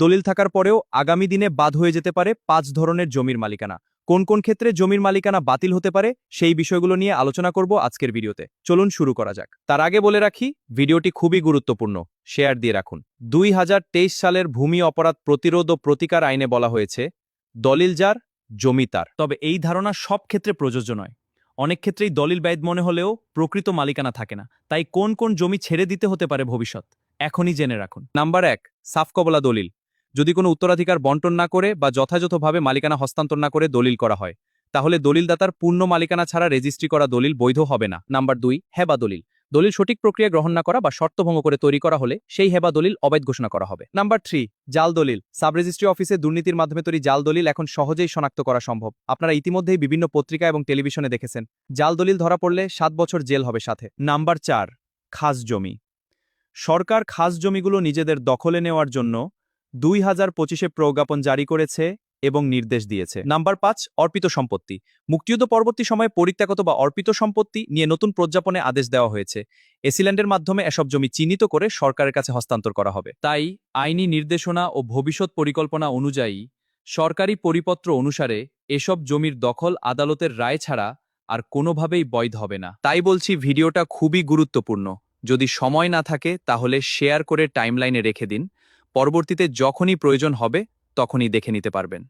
দলিল থাকার পরেও আগামী দিনে বাদ হয়ে যেতে পারে 5 ধরনের জমির মালিকানা। কোন কোন ক্ষেত্রে জমির মালিকানা বাতিল হতে পারে সেই বিষয়গুলো নিয়ে আলোচনা করব আজকের ভিডিওতে। চলুন শুরু করা যাক। তার আগে বলে রাখি, ভিডিওটি খুবই গুরুত্বপূর্ণ, শেয়ার দিয়ে রাখুন। 2023 সালের ভূমি অপরাধ প্রতিরোধ ও প্রতিকার আইনে বলা হয়েছে, দলিল যার, জমি তার। তবে এই ধারণা সব ক্ষেত্রে প্রযোজ্য নয়। অনেক ক্ষেত্রেই দলিল বৈধ মনে হলেও প্রকৃত মালিকানা থাকে না। তাই কোন কোন জমি ছেড়ে দিতে হতে পারে ভবিষ্যৎ, এখনই জেনে রাখুন। নাম্বার 1, সাফ কবলা দলিল। যদি কোনো উত্তরাধিকার বন্টন না করে বা যথাযথভাবে মালিকানা হস্তান্তর না করে দলিল করা হয়, তাহলে দলিলদাতার পূর্ণ মালিকানা ছাড়া রেজিস্ট্রি করা দলিল বৈধ হবে না। নাম্বার 2, হেবা দলিল। দলিল সঠিক প্রক্রিয়া গ্রহণ না করা বা শর্তভঙ্গ করে তৈরি করা হলে সেই হেবা দলিল অবৈধ ঘোষণা করা হবে। নাম্বার 3, জাল দলিল। সাব রেজিস্ট্রি অফিসে দুর্নীতির মাধ্যমে তৈরি জাল দলিল এখন সহজেই শনাক্ত করা সম্ভব। আপনারা ইতিমধ্যেই বিভিন্ন পত্রিকা এবং টেলিভিশনে দেখেছেন। জাল দলিল ধরা পড়লে 7 বছর জেল হবে সাথে। নাম্বার 4, খাস জমি। সরকার খাস জমিগুলো নিজেদের দখলে নেওয়ার জন্য 2025-এ প্রজ্ঞাপন জারি করেছে এবং নির্দেশ দিয়েছে। নাম্বার 5, অর্পিত সম্পত্তি। মুক্তিযুদ্ধ পরবর্তী সময়ে পরিত্যাগত বা অর্পিত সম্পত্তি নিয়ে নতুন প্রজ্ঞাপনে আদেশ দেওয়া হয়েছে। এসিল্যান্ডের মাধ্যমে এসব জমি চিহ্নিত করে সরকারের কাছে হস্তান্তর করা হবে। তাই আইনি নির্দেশনা ও ভবিষ্যৎ পরিকল্পনা অনুযায়ী সরকারি পরিপত্র অনুসারে এসব জমির দখল আদালতের রায় ছাড়া আর কোনোভাবেই বৈধ হবে না। তাই বলছি, ভিডিওটা খুবই গুরুত্বপূর্ণ। যদি সময় না থাকে তাহলে শেয়ার করে টাইমলাইনে রেখে দিন। পরবর্তীতে যখনই প্রয়োজন হবে তখনই দেখে নিতে পারবেন।